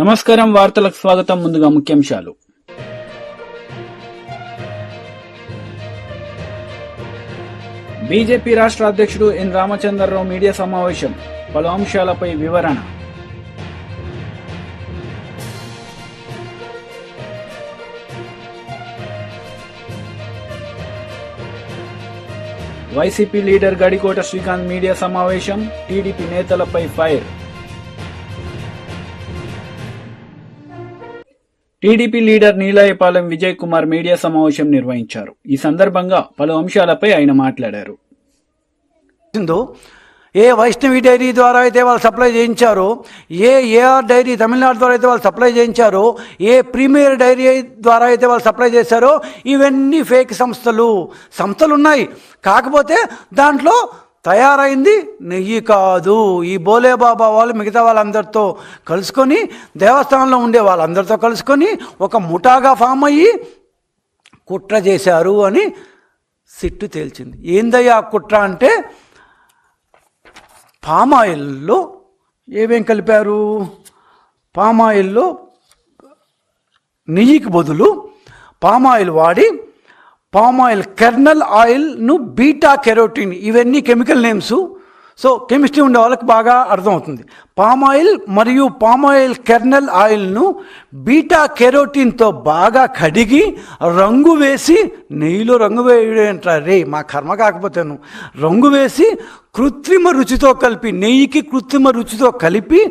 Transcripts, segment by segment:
నమస్కారం, వార్తలకు స్వాగతం. ముందుగా ముఖ్యాంశాలు. బీజేపీ రాష్ట్ర అధ్యక్షుడు ఎన్ రామచంద్రరావు మీడియా సమావేశం. పలు అంశాలపై వివరణ. YCP leader Gadikota Srikanth media సమావేశం. టీడీపీ నేతలపై fire. TDP leader Neelayapalem Vijay Kumar media సమావేశం నిర్వహించారు. ఈ సందర్భంగా పలు అంశాలపై ఆయన మాట్లాడారు. ఏ వైష్ణవి డైరీ ద్వారా అయితే వాళ్ళు సప్లై చేయించారో, ఏఆర్ డైరీ తమిళనాడు ద్వారా అయితే వాళ్ళు సప్లై చేయించారో, ఏ ప్రీమియర్ డైరీ ద్వారా అయితే వాళ్ళు సప్లై చేశారో, ఇవన్నీ ఫేక్ సంస్థలు ఉన్నాయి. కాకపోతే దాంట్లో తయారైంది నెయ్యి కాదు. ఈ బోలే బాబా వాళ్ళు మిగతా వాళ్ళందరితో కలుసుకొని, దేవస్థానంలో ఉండే వాళ్ళందరితో కలుసుకొని ఒక ముఠాగా ఫామ్ అయ్యి కుట్ర చేశారు అని సిట్టు తేల్చింది. ఏందయ్యా కుట్ర అంటే, పామాయిల్లో ఏమేం కలిపారు? పామాయిల్లో నెయ్యికి బదులు పామాయిల్ వాడి పామాయిల్ కెర్నల్ ఆయిల్ను బీటా కెరోటిన్, ఇవన్నీ కెమికల్ నేమ్స్. సో కెమిస్ట్రీ ఉండే వాళ్ళకి బాగా అర్థమవుతుంది. పామాయిల్ మరియు పామాయిల్ కెర్నల్ ఆయిల్ను బీటా కెరోటిన్తో బాగా కడిగి రంగు వేసి, నెయ్యిలో రంగు వేయడంటారు రే, మా కర్మ కాకపోతేను, రంగు వేసి కృత్రిమ రుచితో కలిపి, నెయ్యికి కృత్రిమ రుచితో కలిపి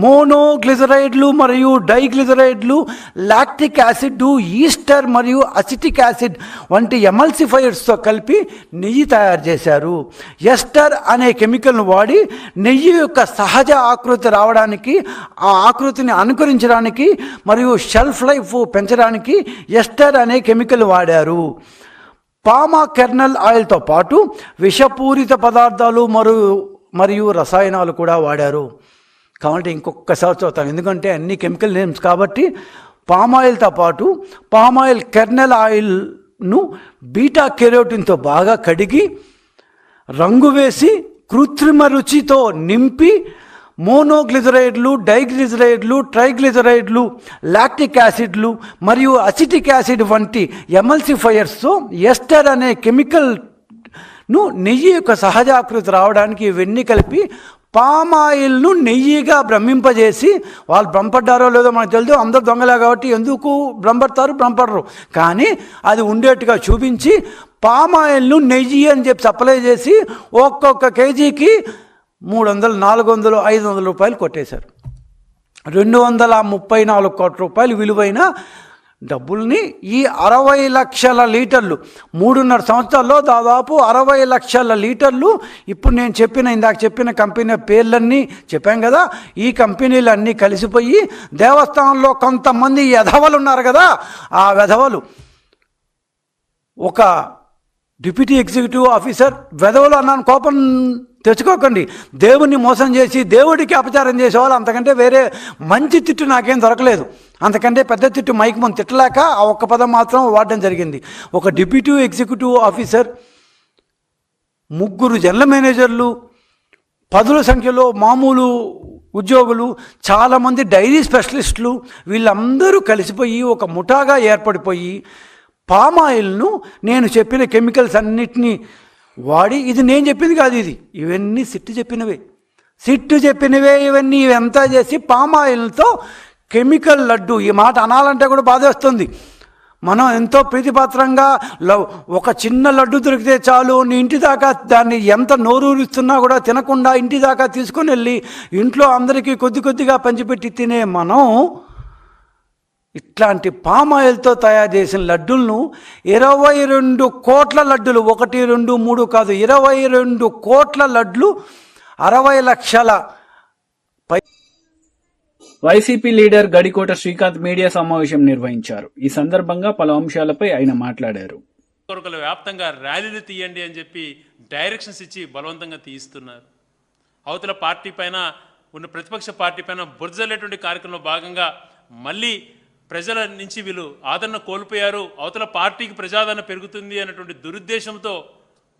మోనోగ్లిజరైడ్లు మరియు డైగ్లిజరైడ్లు, లాక్టిక్ యాసిడ్, ఈస్టర్ మరియు అసిటిక్ యాసిడ్ వంటి ఎమల్సిఫైయర్స్తో కలిపి నెయ్యి తయారు చేశారు. ఎస్టర్ అనే కెమికల్ను వాడి నెయ్యి యొక్క సహజ ఆకృతి రావడానికి, ఆ ఆకృతిని అనుకరించడానికి మరియు షెల్ఫ్ లైఫ్ పెంచడానికి ఎస్టర్ అనే కెమికల్ వాడారు. పామా కెర్నల్ ఆయిల్తో పాటు విషపూరిత పదార్థాలు మరియు రసాయనాలు కూడా వాడారు. కాబట్టి ఇంకొకసారి చూస్తాను, ఎందుకంటే అన్ని కెమికల్ నేమ్స్ కాబట్టి. పామాయిల్తో పాటు పామాయిల్ కెర్నల్ ఆయిల్ను బీటా కెరోటిన్తో బాగా కడిగి రంగు వేసి కృత్రిమ రుచితో నింపి మోనోగ్లిజరైడ్లు, డైగ్లిజరైడ్లు, ట్రైగ్లిజరైడ్లు, లాక్టిక్ యాసిడ్లు మరియు అసిటిక్ యాసిడ్ వంటి ఎమల్సిఫైయర్స్తో ఎస్టర్ అనే కెమికల్ను నెయ్యి యొక్క సహజాకృతి రావడానికి ఇవన్నీ కలిపి పామాయిల్ను నెయ్యిగా భ్రమింపజేసి, వాళ్ళు భ్రమపడ్డారో లేదో మనకు తెలియదు, అందరు దొంగలే కాబట్టి ఎందుకు భ్రమపడరు, కానీ అది ఉండేట్టుగా చూపించి పామాయిల్ను నెయ్యి అని చెప్పి సప్లై చేసి ఒక్కొక్క కేజీకి 300, 400, 500 రూపాయలు కొట్టేశారు. 234 కోట్ల రూపాయలు విలువైన డబ్బుల్ని, ఈ 60 లక్షల లీటర్లు, 3.5 సంవత్సరాల్లో దాదాపు 60 లక్షల లీటర్లు. ఇప్పుడు నేను ఇందాక చెప్పిన కంపెనీ పేర్లన్నీ చెప్పాం కదా, ఈ కంపెనీలన్నీ కలిసిపోయి దేవస్థానంలో కొంతమంది వెధవలు ఉన్నారు కదా, ఆ వెధవలు, ఒక డిప్యూటీ ఎగ్జిక్యూటివ్ ఆఫీసర్, వెధవలు అన్నాను కోపం తెచ్చుకోకండి, దేవుణ్ణి మోసం చేసి దేవుడికి అపచారం చేసేవాళ్ళు, అంతకంటే వేరే మంచి తిట్టు నాకేం దొరకలేదు. అంతకంటే పెద్ద తిట్టు మైక్ ముందు తిట్టలేక ఆ ఒక్క పదం మాత్రం వాడడం జరిగింది. ఒక డిప్యూటీ ఎగ్జిక్యూటివ్ ఆఫీసర్, 3 జనరల్ మేనేజర్లు, 10ల సంఖ్యలో మామూలు ఉద్యోగులు, చాలామంది డైరీ స్పెషలిస్టులు, వీళ్ళందరూ కలిసిపోయి ఒక ముఠాగా ఏర్పడిపోయి పామాయిల్ను నేను చెప్పిన కెమికల్స్ అన్నిటినీ వాడి, ఇది నేను చెప్పింది కాదు, ఇవన్నీ సిట్టు చెప్పినవే ఇవన్నీ ఇవంతా చేసి పామాయిల్తో కెమికల్ లడ్డు, ఈ మాట అనాలంటే కూడా బాధేస్తుంది. మనం ఎంతో ప్రీతిపాత్రంగా ఒక చిన్న లడ్డు దొరికితే చాలు, నీ ఇంటి దాకా దాన్ని ఎంత నోరూరిస్తున్నా కూడా తినకుండా ఇంటి దాకా తీసుకొని వెళ్ళి ఇంట్లో అందరికీ కొద్దిగా పంచిపెట్టి తినే మనం ఇట్లాంటి పామాయిల్తో తయారు చేసిన లడ్డులను 22 కోట్ల లడ్డులు, 1, 2, 3 కాదు, 22 కోట్ల లడ్లు, 60 లక్షల. YCP leader Gadikota Srikanth media సమావేశం నిర్వహించారు. ఈ సందర్భంగా పలు అంశాలపై ఆయన మాట్లాడారు. వ్యాప్తంగా ర్యాలీలు తీయండి అని చెప్పి డైరెక్షన్స్ ఇచ్చి బలవంతంగా తీయిస్తున్నారు. అవతల పార్టీ పైన ఉన్న ప్రతిపక్ష పార్టీ పైన బురజల్లేటువంటి కార్యక్రమంలో భాగంగా మళ్ళీ ప్రజల నుంచి వీళ్ళు ఆదరణ కోల్పోయారు, అవతల పార్టీకి ప్రజాదరణ పెరుగుతుంది అన్నటువంటి దురుద్దేశంతో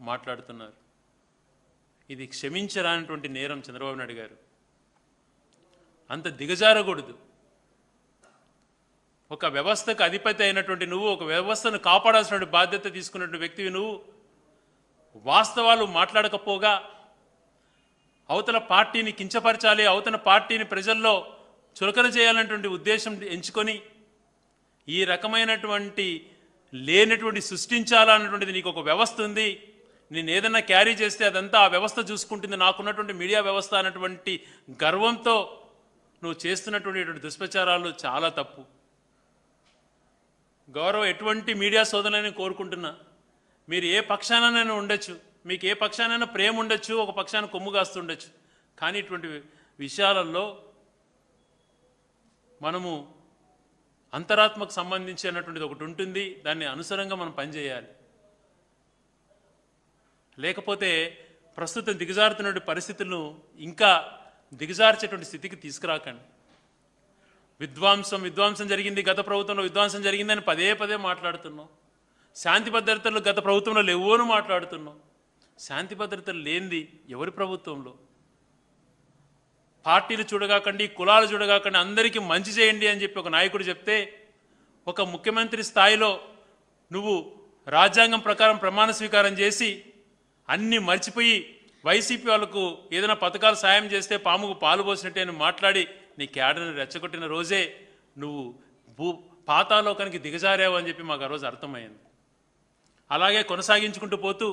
మాట్లాడుతున్నారు. ఇది క్షమించరానటువంటి నేరం చంద్రబాబు నాయుడు గారు. అంత దిగజారకూడదు. ఒక వ్యవస్థకు అధిపతి అయినటువంటి నువ్వు, ఒక వ్యవస్థను కాపాడాల్సిన బాధ్యత తీసుకున్నటువంటి వ్యక్తివి నువ్వు వాస్తవాలు మాట్లాడకపోగా అవతల పార్టీని కించపరచాలి, అవతల పార్టీని ప్రజల్లో చులకన చేయాలనేటువంటి ఉద్దేశం ఎంచుకొని ఈ రకమైనటువంటి లేనటువంటి సృష్టించాలన్నటువంటిది నీకు ఒక వ్యవస్థ ఉంది, నేను ఏదన్నా క్యారీ చేస్తే అదంతా ఆ వ్యవస్థ చూసుకుంటుంది, నాకున్నటువంటి మీడియా వ్యవస్థ అన్నటువంటి గర్వంతో నువ్వు చేస్తున్నటువంటి దుష్ప్రచారాలు చాలా తప్పు. గౌరవం ఎటువంటి మీడియా సోదరులని కోరుకుంటున్నా, మీరు ఏ పక్షానైనా ఉండొచ్చు, మీకు ఏ పక్షానైనా ప్రేమ ఉండొచ్చు, ఒక పక్షాన్ని కొమ్ము కాస్తుండొచ్చు, కానీ ఇటువంటి విషయాలలో మనము అంతరాత్మకు సంబంధించి అన్నటువంటిది ఒకటి ఉంటుంది, దాన్ని అనుసరంగా మనం పనిచేయాలి. లేకపోతే ప్రస్తుతం దిగజారుతున్న పరిస్థితులను ఇంకా దిగజార్చేటువంటి స్థితికి తీసుకురాకండి. విధ్వంసం జరిగింది, గత ప్రభుత్వంలో విధ్వంసం జరిగిందని పదే పదే మాట్లాడుతున్నాం. శాంతి భద్రతలు గత ప్రభుత్వంలో లేవోను మాట్లాడుతున్నాం. శాంతి భద్రతలు లేనిది ఎవరి ప్రభుత్వంలో? పార్టీలు చూడగాకండి, కులాలు చూడగాకండి, అందరికీ మంచి చేయండి అని చెప్పి ఒక నాయకుడు చెప్తే, ఒక ముఖ్యమంత్రి స్థాయిలో నువ్వు రాజ్యాంగం ప్రకారం ప్రమాణ స్వీకారం చేసి అన్నీ మర్చిపోయి వైసీపీ వాళ్ళకు ఏదైనా పథకాలు సాయం చేస్తే పాముకు పాలు పోసినట్టే అని మాట్లాడి నీ క్యాడర్ని రెచ్చగొట్టిన రోజే నువ్వు పాతాలోకానికి దిగజారావు అని చెప్పి మాకు ఆ రోజు అర్థమైంది. అలాగే కొనసాగించుకుంటూ పోతూ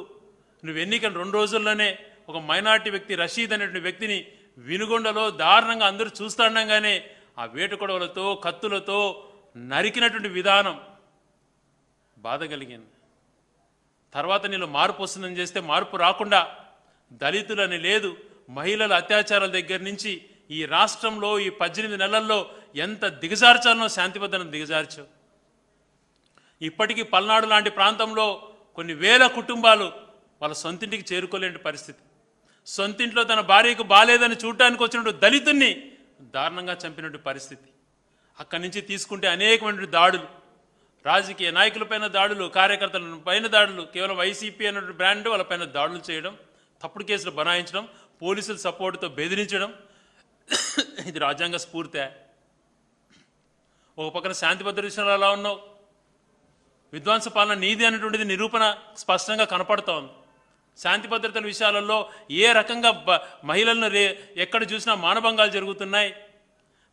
నువ్వు ఎన్నికల 2 రోజుల్లోనే ఒక మైనార్టీ వ్యక్తి రషీద్ అనేటువంటి వ్యక్తిని వినుగొండలో దారుణంగా అందరూ చూస్తుండగానే ఆ వేటుకొడవలతో కత్తులతో నరికినటువంటి విధానం బాధ కలిగింది. తర్వాత నీళ్ళు మార్పు వస్తుందని చేస్తే మార్పు రాకుండా దళితులని లేదు, మహిళల అత్యాచారాల దగ్గర నుంచి ఈ రాష్ట్రంలో ఈ 18 నెలల్లో ఎంత దిగజార్చాలనో శాంతి భద్రతను దిగజార్చావు. ఇప్పటికీ పల్నాడు లాంటి ప్రాంతంలో కొన్ని వేల కుటుంబాలు వాళ్ళ సొంతింటికి చేరుకోలేని పరిస్థితి. సొంతింట్లో తన భార్యకు బాలేదని చూడటానికి వచ్చినట్టు దళితుల్ని దారుణంగా చంపినట్టు పరిస్థితి. అక్కడి నుంచి తీసుకుంటే అనేకమైన దాడులు, రాజకీయ నాయకులపైన దాడులు, కార్యకర్తల పైన దాడులు, కేవలం వైసీపీ అన్నటువంటి బ్రాండ్ వాళ్ళపైన దాడులు చేయడం, తప్పుడు కేసులు బనాయించడం, పోలీసుల సపోర్టుతో బెదిరించడం, ఇది రాజ్యాంగ స్ఫూర్తే? ఒక పక్కన శాంతి భద్రత విషయంలో ఎలా ఉన్నావు, విధ్వంస పాలన నీది అనేటువంటిది నిరూపణ స్పష్టంగా కనపడుతూ ఉంది. శాంతి భద్రతల విషయాలలో ఏ రకంగా మహిళలను ఎక్కడ చూసినా మానభంగాలు జరుగుతున్నాయి,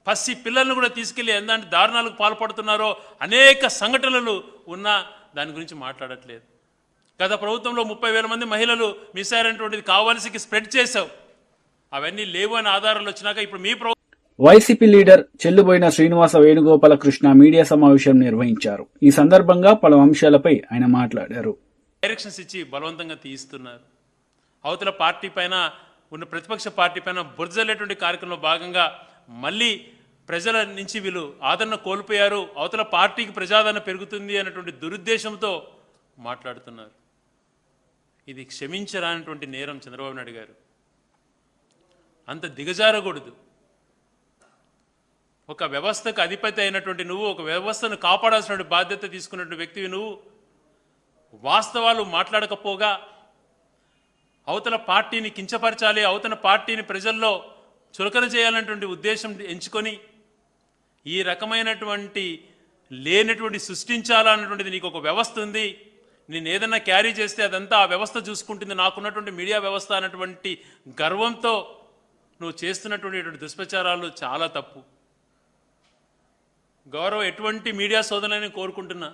పసి పిల్లలను కూడా తీసుకెళ్లి ఎందాంటి దారుణాలకు పాల్పడుతున్నారో అనేక సంఘటనలు ఉన్నా దాని గురించి మాట్లాడట్లేదు. గత ప్రభుత్వంలో 30,000 మంది మహిళలు మిస్ అయ్యారనేటువంటిది కావాల్సికి స్ప్రెడ్ చేశావు, అవన్నీ లేవు అనే ఆధారాలు వచ్చినాక ఇప్పుడు మీ వైసీపీ లీడర్ చెల్లుబోయిన శ్రీనివాస వేణుగోపాలకృష్ణ మీడియా సమావేశం నిర్వహించారు. ఈ సందర్భంగా పలు అంశాలపై ఆయన మాట్లాడారు. డైరెక్షన్స్ ఇచ్చి బలవంతంగా తీయిస్తున్నారు. అవతల పార్టీ పైన ఉన్న ప్రతిపక్ష పార్టీ పైన బురజలేటువంటి కార్యక్రమంలో భాగంగా మళ్ళీ ప్రజల నుంచి వీళ్ళు ఆదరణ కోల్పోయారు, అవతల పార్టీకి ప్రజాదరణ పెరుగుతుంది అన్నటువంటి దురుద్దేశంతో మాట్లాడుతున్నారు. ఇది క్షమించరానటువంటి నేరం చంద్రబాబు నాయుడు గారు. అంత దిగజారకూడదు. ఒక వ్యవస్థకు అధిపతి అయినటువంటి నువ్వు, ఒక వ్యవస్థను కాపాడాల్సిన బాధ్యత తీసుకున్నటువంటి వ్యక్తివి నువ్వు వాస్తవాలు మాట్లాడకపోగా అవతల పార్టీని కించపరచాలి, అవతల పార్టీని ప్రజల్లో చులకన చేయాలనేటువంటి ఉద్దేశం ఎంచుకొని ఈ రకమైనటువంటి లేనటువంటి సృష్టించాలన్నటువంటిది నీకు ఒక వ్యవస్థ ఉంది, నేను ఏదన్నా క్యారీ చేస్తే అదంతా ఆ వ్యవస్థ చూసుకుంటుంది, నాకున్నటువంటి మీడియా వ్యవస్థ అన్నటువంటి గర్వంతో నువ్వు చేస్తున్నటువంటి దుష్ప్రచారాలు చాలా తప్పు. గౌరవం ఎటువంటి మీడియా సోదరులని కోరుకుంటున్నా,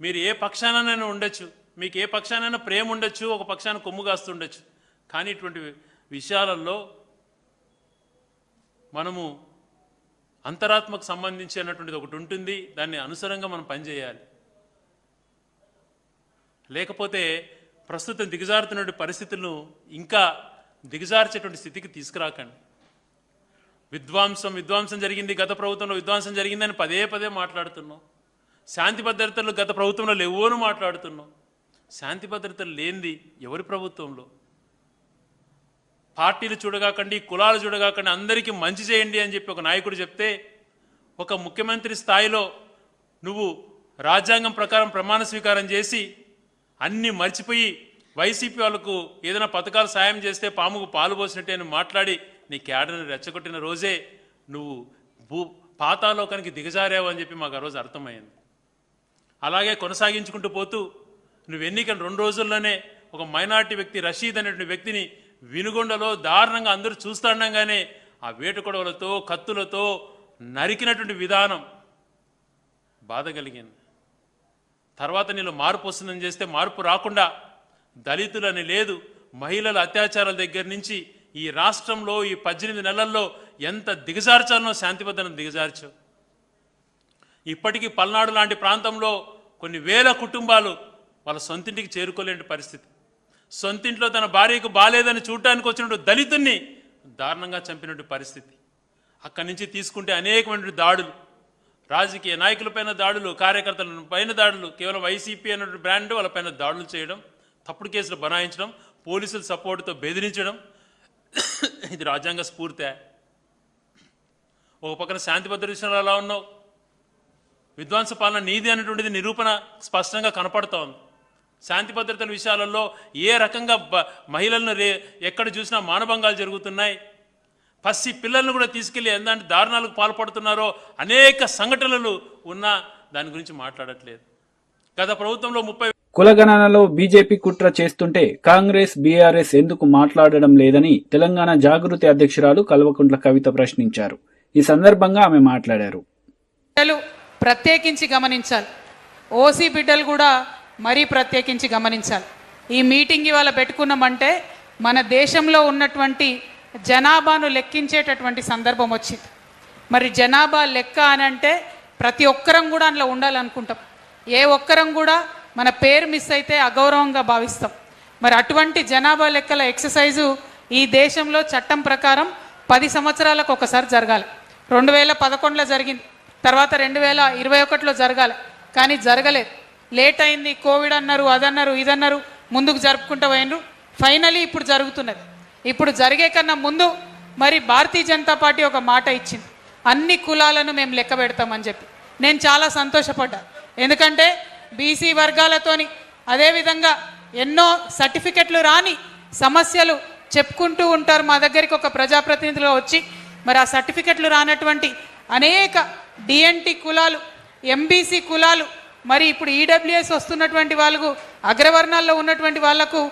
మీరు ఏ పక్షానైనా ఉండొచ్చు, మీకు ఏ పక్షానైనా ప్రేమ ఉండొచ్చు, ఒక పక్షాన్ని కొమ్ము కాస్తుండొచ్చు, కానీ ఇటువంటి విషయాలలో మనము అంతరాత్మకు సంబంధించి అన్నటువంటిది ఒకటి ఉంటుంది, దాన్ని అనుసరంగా మనం పనిచేయాలి. లేకపోతే ప్రస్తుతం దిగజారుతున్న పరిస్థితులను ఇంకా దిగజార్చేటువంటి స్థితికి తీసుకురాకండి. విధ్వంసం జరిగింది, గత ప్రభుత్వంలో విధ్వంసం జరిగిందని పదే పదే మాట్లాడుతున్నాం. శాంతి భద్రతలు గత ప్రభుత్వంలో లేవోను మాట్లాడుతున్నాం. శాంతి భద్రతలు లేనిది ఎవరి ప్రభుత్వంలో? పార్టీలు చూడగాకండి, కులాలు చూడగాకండి, అందరికీ మంచి చేయండి అని చెప్పి ఒక నాయకుడు చెప్తే, ఒక ముఖ్యమంత్రి స్థాయిలో నువ్వు రాజ్యాంగం ప్రకారం ప్రమాణ స్వీకారం చేసి అన్నీ మర్చిపోయి వైసీపీ వాళ్ళకు ఏదైనా పథకాలు సాయం చేస్తే పాముకు పాలు పోసినట్టే అని మాట్లాడి నీ క్యాడర్ని రెచ్చగొట్టిన రోజే నువ్వు పాతాలోకానికి దిగజారావు అని చెప్పి మాకు ఆ రోజు అర్థమైంది. అలాగే కొనసాగించుకుంటూ పోతూ నువ్వు ఎన్నికలు 2 రోజుల్లోనే ఒక మైనార్టీ వ్యక్తి రషీద్ అనేటువంటి వ్యక్తిని వినుగొండలో దారుణంగా అందరూ చూస్తుండగానే ఆ వేటుకొడవలతో కత్తులతో నరికినటువంటి విధానం బాధ కలిగింది. తర్వాత నీళ్ళు మార్పు వస్తుందని చేస్తే మార్పు రాకుండా దళితులని లేదు, మహిళల అత్యాచారాల దగ్గర నుంచి ఈ రాష్ట్రంలో ఈ 18 నెలల్లో ఎంత దిగజార్చాలనో శాంతి భద్రతను దిగజార్చావు. ఇప్పటికీ పల్నాడు లాంటి ప్రాంతంలో కొన్ని వేల కుటుంబాలు వాళ్ళ సొంతింటికి చేరుకోలేని పరిస్థితి. సొంతింట్లో తన భార్యకు బాలేదని చూడటానికి వచ్చినటువంటి దళితుల్ని దారుణంగా చంపినటువంటి పరిస్థితి. అక్కడి నుంచి తీసుకుంటే అనేకమైన దాడులు, రాజకీయ నాయకులపైన దాడులు, కార్యకర్తల పైన దాడులు, కేవలం వైసీపీ అనే బ్రాండ్ వాళ్ళపైన దాడులు చేయడం, తప్పుడు కేసులు బనాయించడం, పోలీసుల సపోర్టుతో బెదిరించడం, ఇది రాజ్యాంగ స్ఫూర్తే? ఒక పక్కన శాంతి భద్రత విషయంలో అలా ఉన్నావు, విధ్వంస పాలన నీది అనేటువంటిది నిరూపణ స్పష్టంగా కనపడుతోంది. శాంతి భద్రతల విషయాలలో ఏ రకంగా మహిళలను ఎక్కడ చూసినా మానభంగాలు జరుగుతున్నాయి, పసి పిల్లలను కూడా తీసుకెళ్లి ఎందాంటి దారుణాలకు పాల్పడుతున్నారో అనేక సంఘటనలు ఉన్నా దాని గురించి మాట్లాడట్లేదు. గత ప్రభుత్వంలో 30 కులగణనలో బీజేపీ కుట్ర చేస్తుంటే కాంగ్రెస్ బీఆర్ఎస్ ఎందుకు మాట్లాడడం లేదని తెలంగాణ జాగృతి అధ్యక్షురాలు కల్వకుంట్ల కవిత ప్రశ్నించారు. ఈ సందర్భంగా ఆమె మాట్లాడారు. ప్రత్యేకించి గమనించాలి, ఓసీ బిడ్డలు కూడా మరీ ప్రత్యేకించి గమనించాలి. ఈ మీటింగ్ ఇవాళ పెట్టుకున్నామంటే మన దేశంలో ఉన్నటువంటి జనాభాను లెక్కించేటటువంటి సందర్భం వచ్చింది. మరి జనాభా లెక్క అని అంటే ప్రతి ఒక్కరం కూడా అందులో ఉండాలనుకుంటాం. ఏ ఒక్కరం కూడా మన పేరు మిస్ అయితే అగౌరవంగా భావిస్తాం. మరి అటువంటి జనాభా లెక్కల ఎక్సర్సైజు ఈ దేశంలో చట్టం ప్రకారం 10 సంవత్సరాలకు ఒకసారి జరగాలి. 2011లో జరిగింది, తర్వాత 2021లో జరగాలి, కానీ జరగలేదు. లేట్ అయింది, కోవిడ్ అన్నారు, అదన్నారు, ఇదన్నారు, ముందుకు జరుపుకుంటూ పోయినరు. ఫైనలీ ఇప్పుడు జరుగుతున్నది. ఇప్పుడు జరిగే కన్నా ముందు మరి భారతీయ జనతా పార్టీ ఒక మాట ఇచ్చింది, అన్ని కులాలను మేము లెక్క పెడతామని చెప్పి. నేను చాలా సంతోషపడ్డా, ఎందుకంటే బీసీ వర్గాలతోని అదేవిధంగా ఎన్నో సర్టిఫికెట్లు రాని సమస్యలు చెప్పుకుంటూ ఉంటారు. మా దగ్గరికి ఒక ప్రజాప్రతినిధులు వచ్చి మరి ఆ సర్టిఫికెట్లు రానటువంటి అనేక డిఎన్టీ కులాలు, ఎంబీసీ కులాలు, మరి ఇప్పుడు ఈడబ్ల్యూఎస్ వస్తున్నటువంటి వాళ్ళకు, అగ్రవర్ణాల్లో ఉన్నటువంటి వాళ్ళకు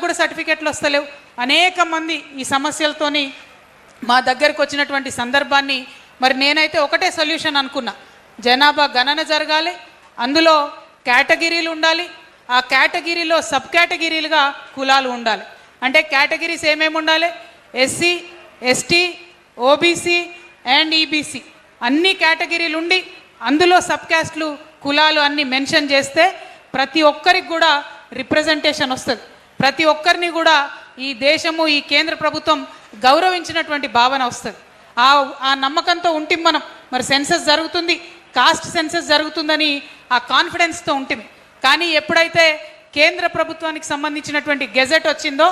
కూడా సర్టిఫికెట్లు వస్తలేవు. అనేక మంది ఈ సమస్యలతోని మా దగ్గరకు వచ్చినటువంటి సందర్భాన్ని మరి నేనైతే ఒకటే సొల్యూషన్ అనుకున్నా, జనాభా గణన జరగాలి, అందులో కేటగిరీలు ఉండాలి, ఆ కేటగిరీలో సబ్ కేటగిరీలుగా కులాలు ఉండాలి. అంటే కేటగిరీస్ ఏమేమి ఉండాలి? SC, ST, OBC and EBC అన్ని కేటగిరీలు ఉండి అందులో సబ్ క్యాస్ట్లు, కులాలు అన్ని మెన్షన్ చేస్తే ప్రతి ఒక్కరికి కూడా రిప్రజెంటేషన్ వస్తుంది. ప్రతి ఒక్కరిని కూడా ఈ దేశము, ఈ కేంద్ర ప్రభుత్వం గౌరవించినటువంటి భావన వస్తుంది. ఆ నమ్మకంతో ఉంటే మనం మరి సెన్సస్ జరుగుతుంది, కాస్ట్ సెన్సస్ జరుగుతుందని ఆ కాన్ఫిడెన్స్తో ఉంటుంది. కానీ ఎప్పుడైతే కేంద్ర ప్రభుత్వానికి సంబంధించినటువంటి గెజెట్ వచ్చిందో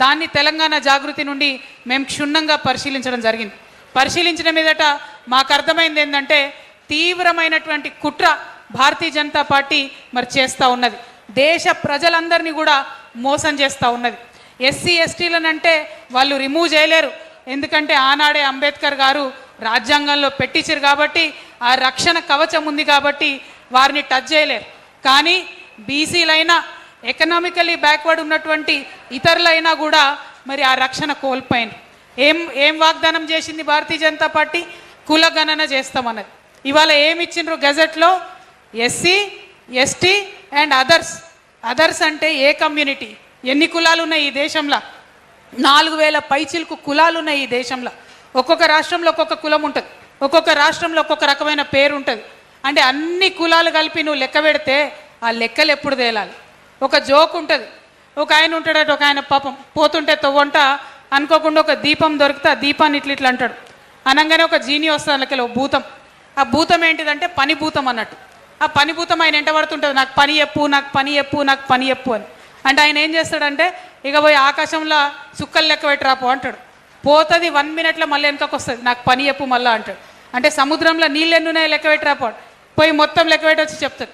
దాన్ని తెలంగాణ జాగృతి నుండి మేము క్షుణ్ణంగా పరిశీలించడం జరిగింది. పరిశీలించిన మీదట మాకు అర్థమైంది ఏంటంటే తీవ్రమైనటువంటి కుట్ర భారతీయ జనతా పార్టీ మరి చేస్తూ ఉన్నది. దేశ ప్రజలందరినీ కూడా మోసం చేస్తూ ఉన్నది. ఎస్సీ ఎస్టీలను అంటే వాళ్ళు రిమూవ్ చేయలేరు, ఎందుకంటే ఆనాడే అంబేద్కర్ గారు రాజ్యాంగంలో పెట్టించారు కాబట్టి ఆ రక్షణ కవచం ఉంది కాబట్టి వారిని టచ్ చేయలేరు. కానీ బీసీలైనా, ఎకనామికలీ బ్యాక్వర్డ్ ఉన్నటువంటి ఇతరులైనా కూడా మరి ఆ రక్షణ కోల్పోయినారు. ఏం వాగ్దానం చేసింది భారతీయ జనతా పార్టీ? కుల గణన చేస్తామన్నది. ఇవాళ ఏమి ఇచ్చిండ్రు గెజెట్లో? ఎస్సీ, ఎస్టీ అండ్ అదర్స్ అంటే ఏ కమ్యూనిటీ? ఎన్ని కులాలు ఉన్నాయి ఈ దేశంలో? 4000 పైచిలకు కులాలు ఉన్నాయి ఈ దేశంలో. ఒక్కొక్క రాష్ట్రంలో ఒక్కొక్క కులం ఉంటుంది, ఒక్కొక్క రాష్ట్రంలో ఒక్కొక్క రకమైన పేరు ఉంటుంది. అంటే అన్ని కులాలు కలిపి నువ్వు లెక్క పెడితే ఆ లెక్కలు ఎప్పుడు తేలాలి? ఒక జోక్ ఉంటుంది, ఒక ఆయన ఉంటాడట, ఒక ఆయన పాపం పోతుంటే తవ్వంట అనుకోకుండా ఒక దీపం దొరికితే ఆ దీపాన్ని ఇట్లా అంటాడు. అనగానే ఒక జీని వస్తుంది అందులో భూతం. ఆ భూతం ఏంటిదంటే పని భూతం అన్నట్టు. ఆ పని భూతం ఆయన ఎంట పడుతుంటుంది, నాకు పని చెప్పు, నాకు పని చెప్పు, నాకు పని చెప్పు అని. అంటే ఆయన ఏం చేస్తాడంటే ఇక పోయి ఆకాశంలో చుక్కలు లెక్క పెట్టరాపో అంటాడు. పోతుంది 1 మినిట్లో మళ్ళీ వెనకకు వస్తుంది, నాకు పని చెప్పు మళ్ళీ అంటాడు. అంటే సముద్రంలో నీళ్ళు ఎన్నున్నాయో లెక్క పెట్టరాపో, పోయి మొత్తం లెక్క పెట్టి వచ్చి చెప్తాడు.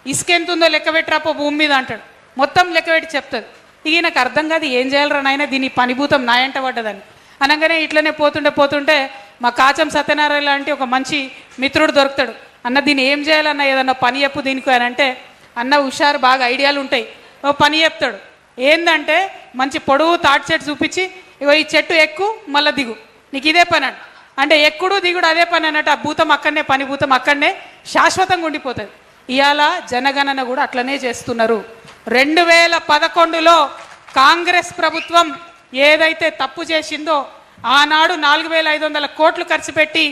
ఇసుక ఎంత ఉందో లెక్క పెట్టరాపో భూమి మీద అంటాడు, మొత్తం లెక్క పెట్టి చెప్తుంది. ఇక నాకు అర్థం కాదు ఏం చేయాలరా నాయన, దీని పనిభూతం నా ఎంట పడ్డదని. అనగానే ఇట్లనే పోతుంటే మా కాచం సత్యనారాయణ లాంటి ఒక మంచి మిత్రుడు దొరుకుతాడు. అన్న దీన్ని ఏం చేయాలన్న, ఏదన్నా పని చెప్పు దీనికి అని అంటే, అన్న హుషారు బాగా ఐడియాలు ఉంటాయి, ఓ పని చెప్తాడు. ఏందంటే మంచి పొడవు తాటి చెట్టు చూపించి, ఇగో ఈ చెట్టు ఎక్కు మళ్ళీ దిగు, నీకు ఇదే పని అంటే ఎక్కుడు దిగుడు అదే పని అన్నట్టు ఆ భూతం అక్కడనే, పని భూతం అక్కడనే శాశ్వతంగా ఉండిపోతుంది. ఇవాళ జనగణన కూడా అట్లనే చేస్తున్నారు. 2011లో కాంగ్రెస్ ప్రభుత్వం ఏదైతే తప్పు చేసిందో, ఆనాడు 4500 కోట్లు ఖర్చు పెట్టి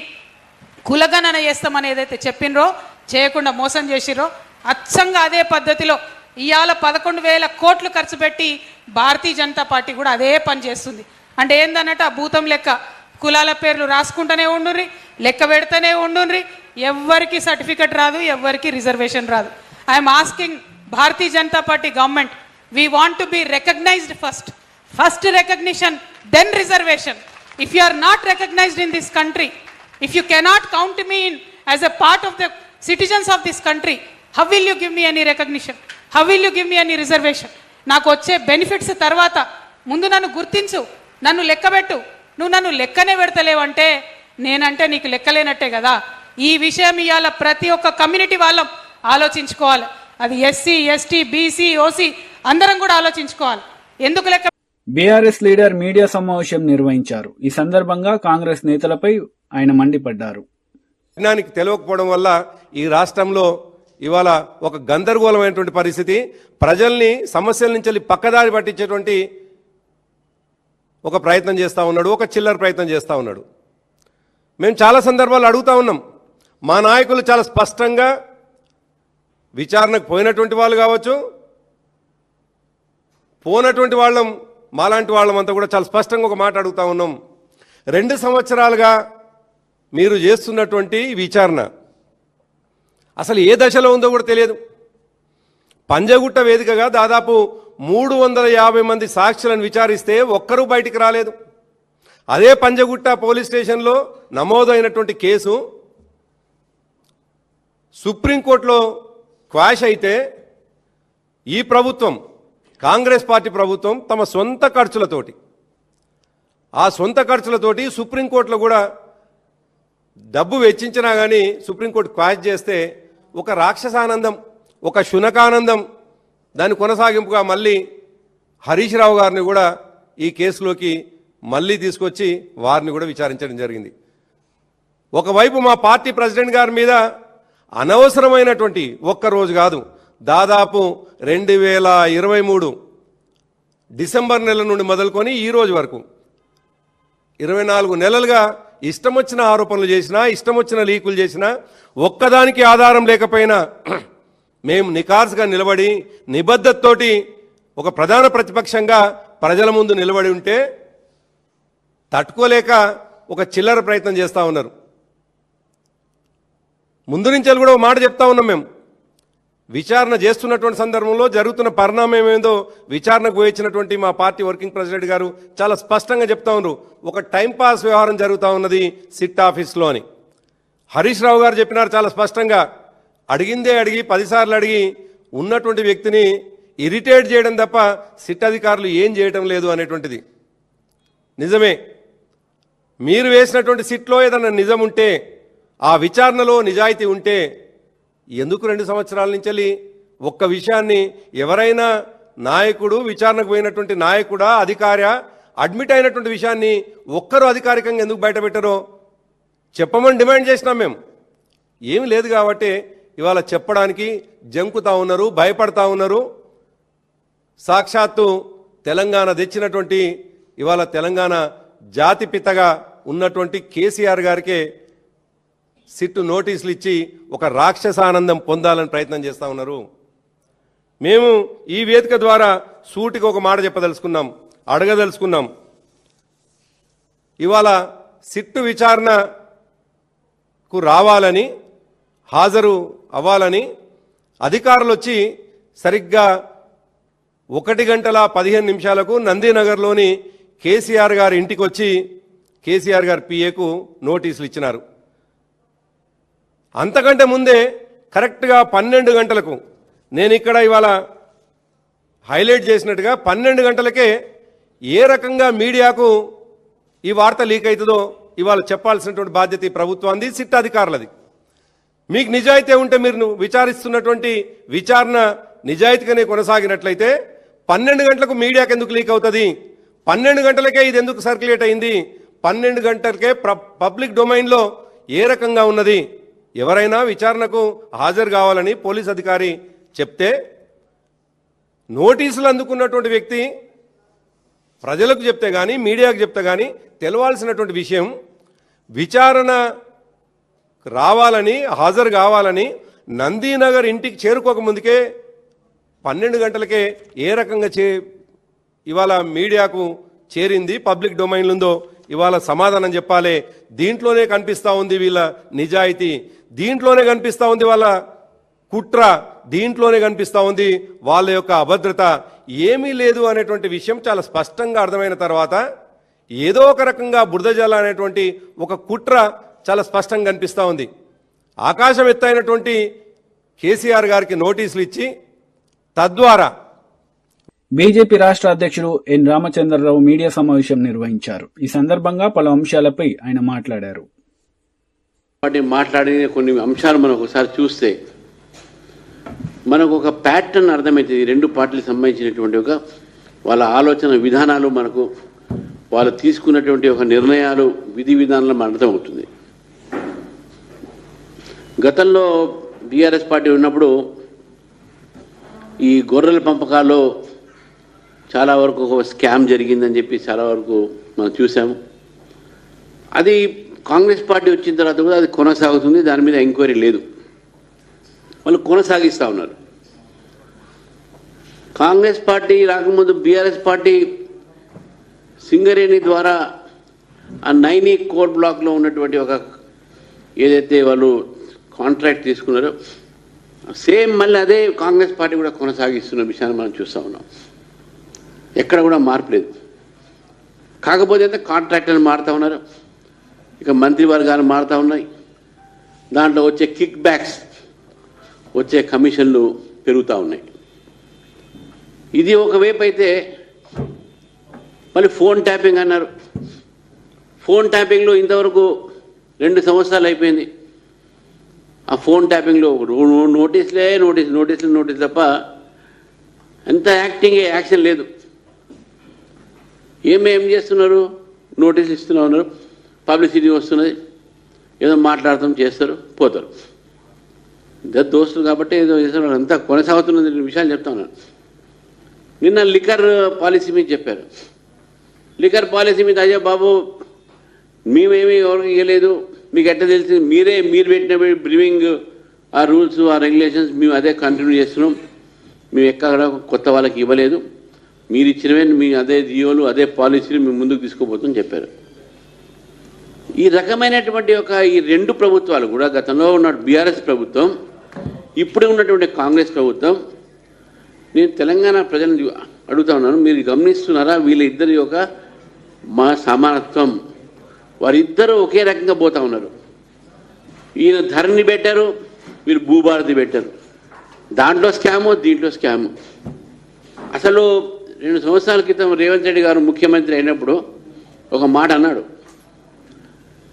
కులగణన చేస్తామని ఏదైతే చెప్పినరో, చేయకుండా మోసం చేసిరో, అచ్చంగా అదే పద్ధతిలో ఇవాళ 11,000 కోట్లు ఖర్చు పెట్టి భారతీయ జనతా పార్టీ కూడా అదే పని చేస్తుంది. అంటే ఏందన్నట్టు ఆ భూతం లెక్క కులాల పేర్లు రాసుకుంటూనే ఉండుర్రి, లెక్క పెడితేనే ఉండుర్రి, ఎవ్వరికి సర్టిఫికెట్ రాదు, ఎవ్వరికి రిజర్వేషన్ రాదు. I'm asking Bharatiya Janata party government, we want to be recognised first recognition then reservation. If you are not recognised in this country, if you cannot count me in as a part of the citizens of this country, how will you give me any recognition? How will you give me any reservation? నాకు వచ్చే benefits తర్వాత ముందు నన్ను గుర్తించు, నన్ను లెక్కబెట్టు. నువ్వు నన్ను లెక్కనే పెడతలేవంటే నేనంటే నీకు లెక్కలేనట్టే కదా. ఈ విషయం ఇవాళ ప్రతి ఒక్క కమ్యూనిటీ వాళ్ళం ఆలోచించుకోవాలి. అది ఎస్సీ, ఎస్టీ, బీసీ, ఓసీ అందరం కూడా ఆలోచించుకోవాలి. ఎందుకు లెక్క బీఆర్ఎస్ లీడర్ మీడియా సమావేశం నిర్వహించారు. ఈ సందర్భంగా కాంగ్రెస్ నేతలపై ఆయన మండిపడ్డారు. విజ్ఞానికి తెలియకపోవడం వల్ల ఈ రాష్ట్రంలో ఇవాళ ఒక గందరగోళమైనటువంటి పరిస్థితి, ప్రజల్ని సమస్యల నుంచి పక్కదారి పట్టించేటువంటి ఒక ప్రయత్నం చేస్తూ ఉన్నాడు, ఒక చిల్లర ప్రయత్నం చేస్తూ ఉన్నాడు. మేము చాలా సందర్భాలు అడుగుతూ ఉన్నాం, మా నాయకులు చాలా స్పష్టంగా విచారణకు పోయినటువంటి వాళ్ళు కావచ్చు, పోనటువంటి వాళ్ళం మాలాంటి వాళ్ళమంతా కూడా చాలా స్పష్టంగా ఒక మాట అడుగుతూ ఉన్నాం. 2 సంవత్సరాలుగా మీరు చేస్తున్నటువంటి విచారణ అసలు ఏ దశలో ఉందో కూడా తెలియదు. పంజగుట్ట వేదికగా దాదాపు 350 మంది సాక్షులను విచారిస్తే ఒక్కరూ బయటికి రాలేదు. అదే పంజగుట్ట పోలీస్ స్టేషన్లో నమోదైనటువంటి కేసు సుప్రీంకోర్టులో క్వాష్ అయితే ఈ ప్రభుత్వం, కాంగ్రెస్ పార్టీ ప్రభుత్వం తమ సొంత ఖర్చులతోటి, ఆ సొంత ఖర్చులతోటి సుప్రీంకోర్టులో కూడా డబ్బు వెచ్చించినా కానీ సుప్రీంకోర్టు క్వాష్ చేస్తే ఒక రాక్షసానందం, ఒక శునకానందం, దాని కొనసాగింపుగా మళ్ళీ హరీష్ రావు గారిని కూడా ఈ కేసులోకి మళ్ళీ తీసుకొచ్చి వారిని కూడా విచారించడం జరిగింది. ఒకవైపు మా పార్టీ ప్రెసిడెంట్ గారి మీద అనవసరమైనటువంటి ఒక్కరోజు కాదు, దాదాపు 2023 డిసెంబర్ నెల నుండి మొదలుకొని ఈ రోజు వరకు 24 నెలలుగా ఇష్టం వచ్చిన ఆరోపణలు చేసినా, ఇష్టం వచ్చిన లీకులు చేసినా, ఒక్కదానికి ఆధారం లేకపోయినా మేము నికార్స్గా నిలబడి నిబద్ధతతోటి ఒక ప్రధాన ప్రతిపక్షంగా ప్రజల ముందు నిలబడి ఉంటే తట్టుకోలేక ఒక చిల్లర ప్రయత్నం చేస్తూ ఉన్నారు. ముందు నుంచి కూడా ఒక మాట చెప్తా ఉన్నాం, మేము విచారణ చేస్తున్నటువంటి సందర్భంలో జరుగుతున్న పరిణామం ఏందో విచారణకు పోయించినటువంటి మా పార్టీ వర్కింగ్ ప్రెసిడెంట్ గారు చాలా స్పష్టంగా చెప్తా ఉన్నారు, ఒక టైంపాస్ వ్యవహారం జరుగుతూ ఉన్నది సిట్ ఆఫీస్లో అని. హరీష్ రావు గారు చెప్పినారు చాలా స్పష్టంగా, అడిగిందే అడిగి 10 సార్లు అడిగి ఉన్నటువంటి వ్యక్తిని ఇరిటేట్ చేయడం తప్ప సిట్ అధికారులు ఏం చేయడం లేదు అనేటువంటిది నిజమే. మీరు వేసినటువంటి సిట్లో ఏదన్నా నిజం ఉంటే, ఆ విచారణలో నిజాయితీ ఉంటే ఎందుకు 2 సంవత్సరాల నుంచి ఒక్క విషయాన్ని ఎవరైనా నాయకుడు, విచారణకు పోయినటువంటి నాయకుడా, అధికార అడ్మిట్ అయినటువంటి విషయాన్ని ఒక్కరు అధికారికంగా ఎందుకు బయటపెట్టారో చెప్పమని డిమాండ్ చేసినాం మేము. ఏమి లేదు కాబట్టి ఇవాళ చెప్పడానికి జంకుతా ఉన్నారు, భయపడతా ఉన్నారు. సాక్షాత్తు తెలంగాణ తెచ్చినటువంటి, ఇవాళ తెలంగాణ జాతిపితగా ఉన్నటువంటి కేసీఆర్ గారికే సిట్టు నోటీసులు ఇచ్చి ఒక రాక్షసానందం పొందాలని ప్రయత్నం చేస్తూ ఉన్నారు. మేము ఈ వేదిక ద్వారా సూటిగా ఒక మాట చెప్పదలుచుకున్నాం, అడగదలుచుకున్నాం. ఇవాళ సిట్టు విచారణకు రావాలని, హాజరు అవ్వాలని అధికారులు వచ్చి సరిగ్గా 1:15 నందీనగర్లోని కేసీఆర్ గారి ఇంటికి వచ్చి కేసీఆర్ గారి పిఏకు నోటీసులు ఇచ్చినారు. అంతకంటే ముందే కరెక్ట్గా 12 గంటలకు, నేను ఇక్కడ ఇవాళ హైలైట్ చేసినట్టుగా 12 గంటలకే ఏ రకంగా మీడియాకు ఈ వార్త లీక్ అవుతుందో ఇవాళ చెప్పాల్సినటువంటి బాధ్యత ఈ ప్రభుత్వాన్ని, సిట్ అధికారులది. మీకు నిజాయితీ ఉంటే మీరు విచారిస్తున్నటువంటి విచారణ నిజాయితీగానే కొనసాగినట్లయితే 12 గంటలకు మీడియాకి ఎందుకు లీక్ అవుతుంది? 12 గంటలకే ఇది ఎందుకు సర్క్యులేట్ అయింది? 12 గంటలకే పబ్లిక్ డొమైన్లో ఏ రకంగా ఉన్నది? ఎవరైనా విచారణకు హాజరు కావాలని పోలీస్ అధికారి చెప్తే నోటీసులు అందుకున్నటువంటి వ్యక్తి ప్రజలకు చెప్తే కానీ మీడియాకు చెప్తే కానీ తెలవాల్సినటువంటి విషయం, విచారణ రావాలని హాజరు కావాలని నందీనగర్ ఇంటికి చేరుకోక ముందుకే 12 గంటలకే ఏ రకంగా ఇవాళ మీడియాకు చేరింది, పబ్లిక్ డొమైన్లో ఉందో ఇవాళ సమాధానం చెప్పాలి. దీంట్లోనే కనిపిస్తూ ఉంది వీళ్ళ నిజాయితీ, దీంట్లోనే కనిపిస్తూ ఉంది వాళ్ళ కుట్ర, దీంట్లోనే కనిపిస్తూ ఉంది వాళ్ళ యొక్క అభద్రత. ఏమీ లేదు అనేటువంటి విషయం చాలా స్పష్టంగా అర్థమైన తర్వాత ఏదో ఒక రకంగా బురదజల అనేటువంటి ఒక కుట్ర చాలా స్పష్టంగా కనిపిస్తూ ఉంది. ఆకాశం ఎత్తైనటువంటి కేసీఆర్ గారికి నోటీసులు ఇచ్చి తద్వారా బీజేపీ రాష్ట్ర అధ్యక్షుడు ఎన్ రామచంద్రరావు మీడియా సమావేశం నిర్వహించారు. ఈ సందర్భంగా పలు అంశాలపై ఆయన మాట్లాడారు. మాట్లాడిన కొన్ని అంశాలు మనం ఒకసారి చూస్తే మనకు ఒక ప్యాటర్న్ అర్థమవుతుంది. రెండు పార్టీలకు సంబంధించినటువంటి ఒక వాళ్ళ ఆలోచన విధానాలు, మనకు వాళ్ళు తీసుకున్నటువంటి ఒక నిర్ణయాలు, విధి విధానాలు మనకు అర్థమవుతుంది. గతంలో బీఆర్ఎస్ పార్టీ ఉన్నప్పుడు ఈ గొర్రెల పంపకాల్లో చాలా వరకు ఒక స్కామ్ జరిగిందని చెప్పి చాలా వరకు మనం చూసాము. అది కాంగ్రెస్ పార్టీ వచ్చిన తర్వాత కూడా అది కొనసాగుతుంది, దాని మీద ఎంక్వైరీ లేదు, వాళ్ళు కొనసాగిస్తూ ఉన్నారు. కాంగ్రెస్ పార్టీ రాకముందు బీఆర్ఎస్ పార్టీ సింగరేణి ద్వారా ఆ నైనీ కోర్ బ్లాక్లో ఉన్నటువంటి ఒక ఏదైతే వాళ్ళు కాంట్రాక్ట్ తీసుకున్నారో సేమ్ మళ్ళీ అదే కాంగ్రెస్ పార్టీ కూడా కొనసాగిస్తున్న విషయాన్ని మనం చూస్తూ ఉన్నాం. ఎక్కడ కూడా మార్పు లేదు. కాకపోతే అయితే కాంట్రాక్టర్లు మారుతూ ఉన్నారు, ఇక మంత్రివర్గాలు మారుతూ ఉన్నాయి, దాంట్లో వచ్చే కిక్ బ్యాక్స్, వచ్చే కమిషన్లు పెరుగుతూ ఉన్నాయి. ఇది ఒకవైపు అయితే మళ్ళీ ఫోన్ ట్యాపింగ్ అన్నారు. ఫోన్ ట్యాపింగ్లో ఇంతవరకు 2 సంవత్సరాలు అయిపోయింది. ఆ ఫోన్ ట్యాపింగ్లో నోటీసులు తప్ప ఎంత యాక్షన్ లేదు. ఏం చేస్తున్నారు? నోటీసులు ఇస్తూనే ఉన్నారు, పబ్లిసిటీ వస్తున్నది, ఏదో మాట్లాడతాం, చేస్తారు, పోతారు. ఇద్దరు దోస్తులు కాబట్టి ఏదో చేస్తున్నారు, అంతా కొనసాగుతున్నది విషయాలు చెప్తా ఉన్నాను. నిన్న లిక్కర్ పాలసీ మీద చెప్పారు. లిక్కర్ పాలసీ మీద అయ్యో బాబు మేమేమీ ఎవరికి ఇవ్వలేదు, మీకు ఎట్లా తెలిసింది? మీరు పెట్టిన బ్రీవింగ్ ఆ రూల్స్ ఆ రెగ్యులేషన్స్ మేము అదే కంటిన్యూ చేస్తున్నాం, మేము ఎక్కడ కొత్త వాళ్ళకి ఇవ్వలేదు, మీరు ఇచ్చినవే మీ అదే జియోలు అదే పాలసీలు మేము ముందుకు తీసుకోబోతుందని చెప్పారు. ఈ రకమైనటువంటి ఈ 2 ప్రభుత్వాలు కూడా, గతంలో ఉన్న బీఆర్ఎస్ ప్రభుత్వం, ఇప్పుడు ఉన్నటువంటి కాంగ్రెస్ ప్రభుత్వం, నేను తెలంగాణ ప్రజలను అడుగుతా ఉన్నాను, మీరు గమనిస్తున్నారా వీళ్ళిద్దరి యొక్క మా సమానత్వం? వారిద్దరూ ఒకే రకంగా పోతూ ఉన్నారు. ఈయన ధరణి పెట్టారు, వీళ్ళు భూభారతి పెట్టారు. దాంట్లో స్కాము, దీంట్లో స్కాము. అసలు 2 సంవత్సరాల క్రితం రేవంత్ రెడ్డి గారు ముఖ్యమంత్రి అయినప్పుడు ఒక మాట అన్నాడు,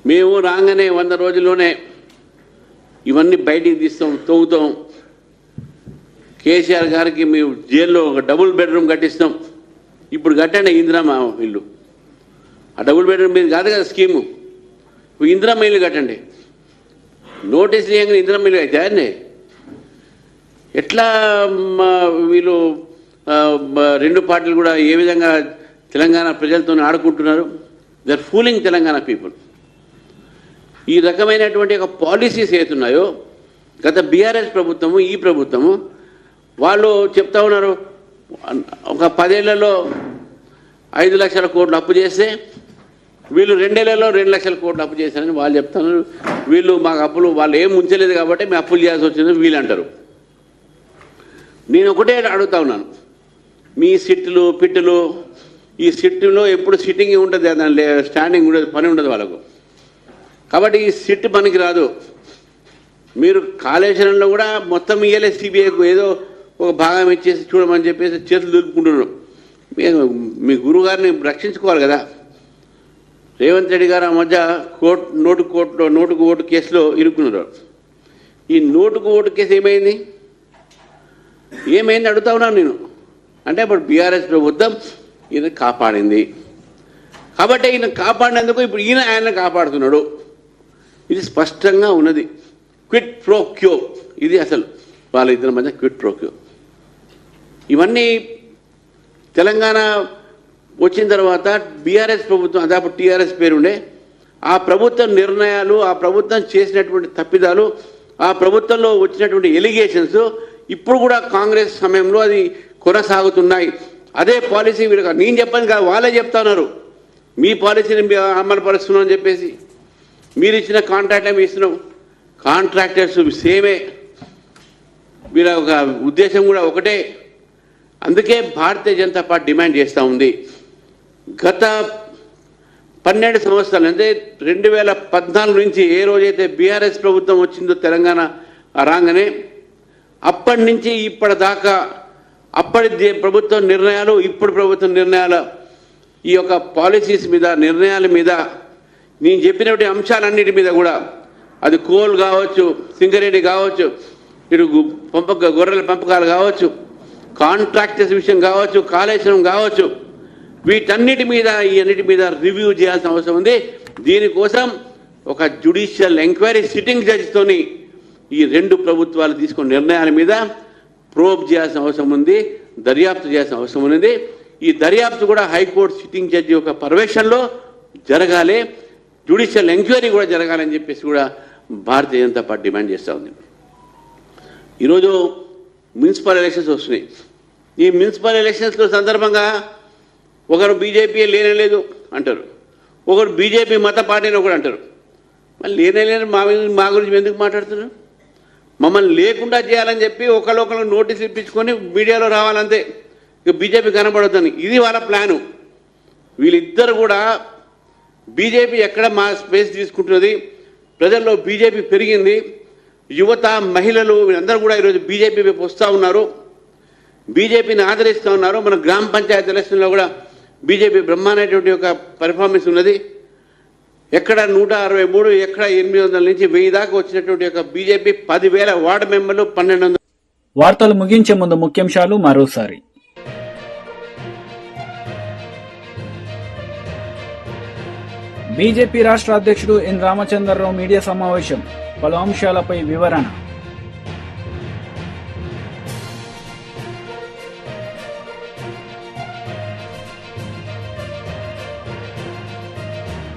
మేము రాగానే 100 రోజుల్లోనే ఇవన్నీ బయటికి తీస్తాం, తవ్వుతాం, కేసీఆర్ గారికి మేము జైల్లో ఒక డబుల్ బెడ్రూమ్ కట్టిస్తాం, ఇప్పుడు కట్టండి ఇందిరమ్మ ఇల్లు. ఆ డబుల్ బెడ్రూమ్ మీద కాదు కదా స్కీము, ఇందిరమ్మ ఇల్లు కట్టండి. నోటీసులు ఇవ్వగానే ఇందిరమ్మ ఇల్లు అయితే అండి ఎట్లా? వీళ్ళు 2 పార్టీలు కూడా ఏ విధంగా తెలంగాణ ప్రజలతో ఆడుకుంటున్నారు? They are fooling Telangana people. ఈ రకమైనటువంటి ఒక పాలసీస్ ఏతున్నాయో గత బీఆర్ఎస్ ప్రభుత్వము, ఈ ప్రభుత్వము వాళ్ళు చెప్తా ఉన్నారు, ఒక 10 ఏళ్లలో 5 లక్షల కోట్లు అప్పు చేస్తే వీళ్ళు 2 ఏళ్లలో 2 లక్షల కోట్లు అప్పు చేశారని వాళ్ళు చెప్తున్నారు. వీళ్ళు మాకు అప్పులు వాళ్ళు ఏం ఉంచలేదు కాబట్టి మేము అప్పులు చేయాల్సి వచ్చిందని వీళ్ళు అంటారు. నేను ఒకటే అడుగుతా ఉన్నాను, మీ సిట్టులు పిట్టులు, ఈ సిట్టులో ఎప్పుడు సిట్టింగ్ ఉంటుంది, దాని స్టాండింగ్ ఉండదు, పని ఉండదు వాళ్ళకు. కాబట్టి ఈ సిట్ పనికి రాదు. మీరు కాళేశ్వరంలో కూడా మొత్తం ఇయ్యలే, సిబిఐకు ఏదో ఒక భాగం ఇచ్చేసి చూడమని చెప్పేసి చేతులు దులుపుకుంటున్నారు. మీ గురువుగారిని రక్షించుకోవాలి కదా. రేవంత్ రెడ్డి గారు ఆ మధ్య నోటుకు ఓటు కేసులో ఇరుక్కున్నారు. ఈ నోటుకు ఓటు కేసు ఏమైంది అడుగుతా ఉన్నాను నేను. అంటే ఇప్పుడు బీఆర్ఎస్ ప్రభుత్వం ఈయన కాపాడింది కాబట్టి ఈయన కాపాడినందుకు ఇప్పుడు ఆయన కాపాడుతున్నాడు. ఇది స్పష్టంగా ఉన్నది. క్విట్ ప్రో క్యో, ఇది అసలు వాళ్ళ ఇద్దరి మధ్య క్విట్ ప్రో క్యో. ఇవన్నీ తెలంగాణ వచ్చిన తర్వాత బీఆర్ఎస్ ప్రభుత్వం, అదాపు టీఆర్ఎస్ పేరుండే, ఆ ప్రభుత్వ నిర్ణయాలు, ఆ ప్రభుత్వం చేసినటువంటి తప్పిదాలు, ఆ ప్రభుత్వంలో వచ్చినటువంటి ఎలిగేషన్స్ ఇప్పుడు కూడా కాంగ్రెస్ సమయంలో అది కొనసాగుతున్నాయి. అదే పాలసీ నేను చెప్పాను కాదు, వాళ్ళే చెప్తున్నారు. మీ పాలసీని అమలుపరుస్తున్నాం అని చెప్పేసి మీరు ఇచ్చిన కాంట్రాక్ట్ ఏమి ఇస్తున్నాం, కాంట్రాక్టర్స్ సేమే, వీళ్ళ ఒక ఉద్దేశం కూడా ఒకటే. అందుకే భారతీయ జనతా పార్టీ డిమాండ్ చేస్తూ ఉంది. గత 12 సంవత్సరాలు అంటే 2014 నుంచి ఏ రోజైతే బీఆర్ఎస్ ప్రభుత్వం వచ్చిందో తెలంగాణ రాగానే అప్పటి నుంచి ఇప్పటిదాకా అప్పటి ప్రభుత్వ నిర్ణయాలు, ఇప్పుడు ప్రభుత్వ నిర్ణయాల ఈ యొక్క పాలసీస్ మీద, నిర్ణయాల మీద, నేను చెప్పినటువంటి అంశాలన్నిటి మీద కూడా, అది కోల్ కావచ్చు, సింగరేణి కావచ్చు, ఇటు గొర్రెల పంపకాలు కావచ్చు, కాంట్రాక్టర్స్ విషయం కావచ్చు, కాళేశ్వరం కావచ్చు, వీటన్నిటి మీద ఈ అన్నిటి మీద రివ్యూ చేయాల్సిన అవసరం ఉంది. దీనికోసం ఒక జ్యుడిషియల్ ఎంక్వైరీ సిట్టింగ్ జడ్జితోని ఈ రెండు ప్రభుత్వాలు తీసుకున్న నిర్ణయాల మీద ప్రోబ్ చేయాల్సిన అవసరం ఉంది, దర్యాప్తు చేయాల్సిన అవసరం ఉంది. ఈ దర్యాప్తు కూడా హైకోర్టు సిట్టింగ్ జడ్జి యొక్క పర్యవేక్షణలో జరగాలి, జ్యుడిషియల్ ఎంక్వైరీ కూడా జరగాలని చెప్పేసి కూడా భారతీయ జనతా పార్టీ డిమాండ్ చేస్తూ ఉంది. ఈరోజు మున్సిపల్ ఎలక్షన్స్ వస్తున్నాయి. ఈ మున్సిపల్ ఎలక్షన్స్ సందర్భంగా ఒకరు బీజేపీ లేనేలేదు అంటారు, ఒకరు బీజేపీ మత పార్టీ అని ఒకరు అంటారు. మళ్ళీ లేనేలేని మా గురించి ఎందుకు మాట్లాడుతున్నారు? మమ్మల్ని లేకుండా చేయాలని చెప్పి ఒకరు నోటీస్ ఇప్పించుకొని మీడియాలో రావాలంతే, ఇక బీజేపీ కనబడొద్దని. ఇది వాళ్ళ ప్లాను. వీళ్ళిద్దరు కూడా బీజేపీ ఎక్కడ మా స్పేస్ తీసుకుంటున్నది, ప్రజల్లో బీజేపీ పెరిగింది, యువత, మహిళలు వీళ్ళందరూ కూడా ఈరోజు బీజేపీ వైపు వస్తూ ఉన్నారు, బీజేపీని ఆదరిస్తూ ఉన్నారు. మన గ్రామ పంచాయతీ ఎలక్షన్లో కూడా బీజేపీ బ్రహ్మాండమైనటువంటి ఒక పెర్ఫార్మెన్స్ ఉన్నది. ఎక్కడ 163, ఎక్కడ 800 నుంచి 1000 దాకా వచ్చినటువంటి ఒక బీజేపీ 10,000 వార్డు మెంబర్లు, 1200. వార్తలు ముగించే ముందు ముఖ్యాంశాలు మరోసారి. బీజేపీ రాష్ట్ర అధ్యక్షుడు ఎన్ రామచంద్రరావు మీడియా సమావేశం, పలు అంశాలపై వివరణ.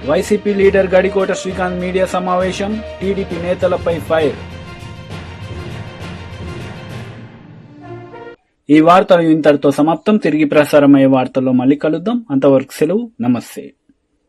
YCP leader Gadikota Srikanth media సమావేశం, టీడీపీ నేతలపై ఫైర్. ఈ వార్తలు ఇంతటితో సమాప్తం. తిరిగి ప్రసారమయ్యే వార్తల్లో మళ్ళీ కలుద్దాం. అంతవరకు సెలవు, నమస్తే.